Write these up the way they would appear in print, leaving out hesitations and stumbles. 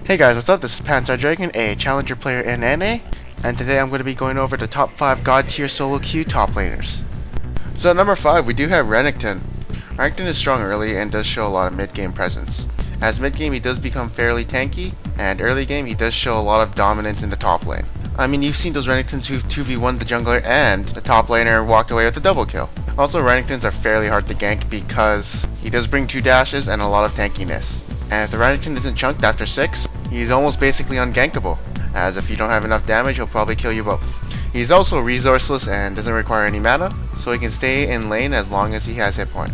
Hey guys, what's up? This is Panzer Dragon, a challenger player in NA, and today I'm going to be going over the top 5 god tier solo queue top laners. So at number 5 we do have Renekton. Renekton is strong early and does show a lot of mid game presence. As mid game he does become fairly tanky, and early game he does show a lot of dominance in the top lane. I mean, you've seen those Renektons who've 2v1 the jungler and the top laner walked away with a double kill. Also, Renektons are fairly hard to gank because he does bring 2 dashes and a lot of tankiness. And if the Renekton isn't chunked after 6, he's almost basically ungankable, as if you don't have enough damage he'll probably kill you both. He's also resourceless and doesn't require any mana, so he can stay in lane as long as he has hit point.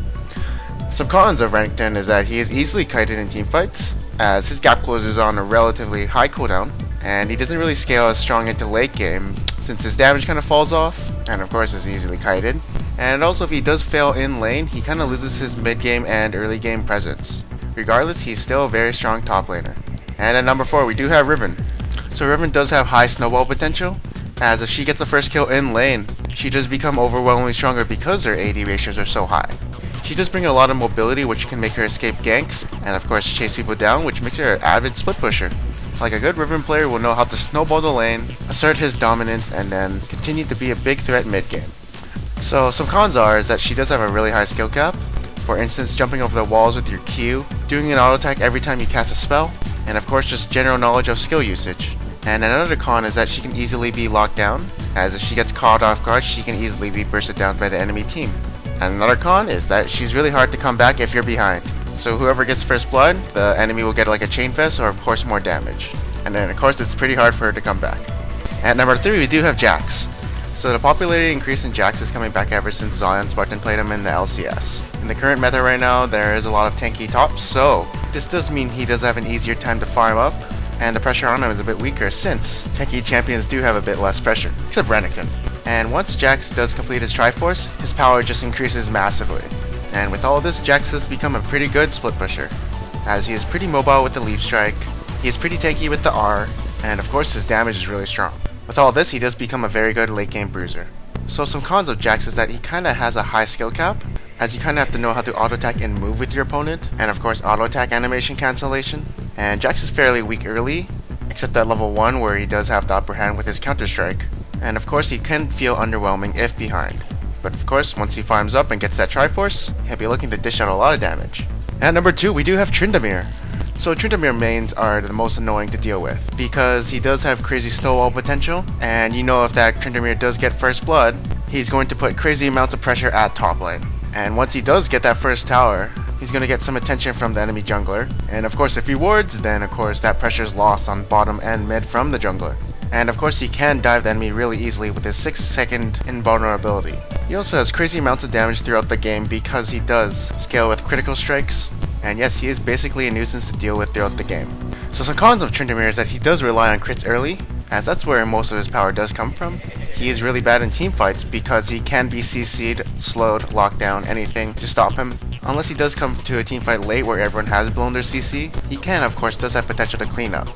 Some cons of Renekton is that he is easily kited in teamfights, as his gap closer is on a relatively high cooldown, and he doesn't really scale as strong into late game since his damage kind of falls off, and of course is easily kited. And also if he does fail in lane, he kind of loses his mid game and early game presence. Regardless, he's still a very strong top laner. And at number 4 we do have Riven. So Riven does have high snowball potential, as if she gets the first kill in lane, she does become overwhelmingly stronger because her AD ratios are so high. She does bring a lot of mobility, which can make her escape ganks, and of course chase people down, which makes her an avid split pusher. Like a good Riven player will know how to snowball the lane, assert his dominance, and then continue to be a big threat mid game. So some cons is that she does have a really high skill cap. For instance, jumping over the walls with your Q, doing an auto attack every time you cast a spell, and of course just general knowledge of skill usage. And another con is that she can easily be locked down, as if she gets caught off guard she can easily be bursted down by the enemy team. And another con is that she's really hard to come back if you're behind. So whoever gets first blood, the enemy will get like a chain fest or of course more damage. And then of course it's pretty hard for her to come back. At number 3 we do have Jax. So the popularity increase in Jax is coming back ever since Zion Spartan played him in the LCS. In the current meta right now there is a lot of tanky tops, so this does mean he does have an easier time to farm up, and the pressure on him is a bit weaker since tanky champions do have a bit less pressure, except Renekton. And once Jax does complete his Triforce, his power just increases massively. And with all of this, Jax has become a pretty good split pusher, as he is pretty mobile with the Leaf Strike, he is pretty tanky with the R, and of course his damage is really strong. With all this, he does become a very good late game bruiser. So some cons of Jax is that he kinda has a high skill cap, as you kinda have to know how to auto attack and move with your opponent, and of course auto attack animation cancellation. And Jax is fairly weak early, except at level 1 where he does have the upper hand with his counter strike. And of course he can feel underwhelming if behind. But of course once he farms up and gets that Triforce, he'll be looking to dish out a lot of damage. At number 2 we do have Tryndamere. So Tryndamere mains are the most annoying to deal with, because he does have crazy snowball potential, and you know if that Tryndamere does get first blood, he's going to put crazy amounts of pressure at top lane. And once he does get that first tower, he's going to get some attention from the enemy jungler, and of course if he wards, then of course that pressure is lost on bottom and mid from the jungler. And of course he can dive the enemy really easily with his 6-second invulnerability. He also has crazy amounts of damage throughout the game because he does scale with critical strikes, and yes, he is basically a nuisance to deal with throughout the game. So some cons of Tryndamere is that he does rely on crits early, as that's where most of his power does come from. He is really bad in teamfights because he can be CC'd, slowed, locked down, anything to stop him. Unless he does come to a teamfight late where everyone has blown their CC, he can of course does have potential to clean up.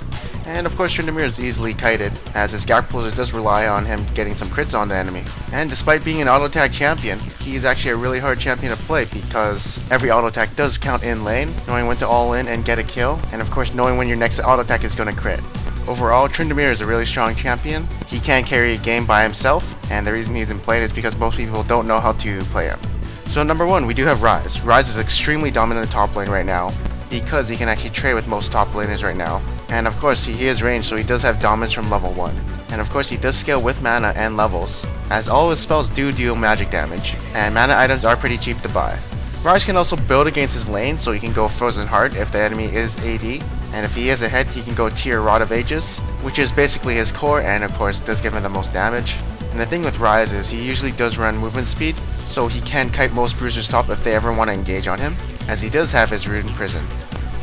And of course Tryndamere is easily kited, as his gap closer does rely on him getting some crits on the enemy. And despite being an auto attack champion, he is actually a really hard champion to play because every auto attack does count in lane, knowing when to all in and get a kill, and of course knowing when your next auto attack is going to crit. Overall, Tryndamere is a really strong champion. He can carry a game by himself, and the reason he's in played is because most people don't know how to play him. So number 1 we do have Ryze. Ryze is extremely dominant in top lane right now, because he can actually trade with most top laners right now. And of course he is ranged, so he does have dominance from level 1. And of course he does scale with mana and levels, as all his spells do deal magic damage, and mana items are pretty cheap to buy. Ryze can also build against his lane, so he can go Frozen Heart if the enemy is AD, and if he is ahead he can go Tier Rod of Ages, which is basically his core and of course does give him the most damage. And the thing with Ryze is he usually does run movement speed, so he can kite most bruisers top if they ever want to engage on him, as he does have his Rune Prison.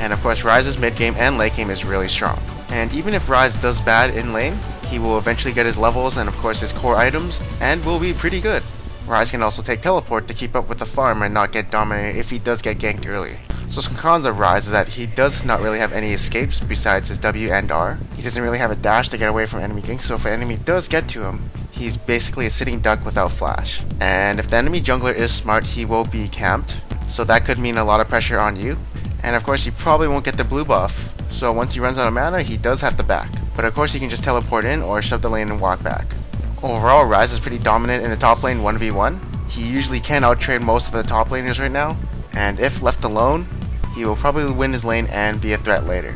And of course Ryze's mid game and late game is really strong. And even if Ryze does bad in lane, he will eventually get his levels and of course his core items, and will be pretty good. Ryze can also take teleport to keep up with the farm and not get dominated if he does get ganked early. So some cons of Ryze is that he does not really have any escapes besides his W and R. He doesn't really have a dash to get away from enemy ganks, so if an enemy does get to him, he's basically a sitting duck without flash. And if the enemy jungler is smart, he will be camped, so that could mean a lot of pressure on you. And of course you probably won't get the blue buff, so once he runs out of mana, he does have to back. But of course he can just teleport in or shove the lane and walk back. Overall, Ryze is pretty dominant in the top lane 1v1. He usually can outtrade most of the top laners right now, and if left alone, he will probably win his lane and be a threat later.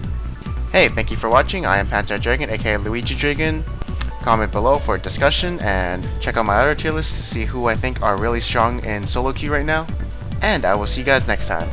Hey, thank you for watching. I am Panzer Dragon, aka Luigi Dragon. Comment below for discussion, and check out my other tier list to see who I think are really strong in solo queue right now. And I will see you guys next time.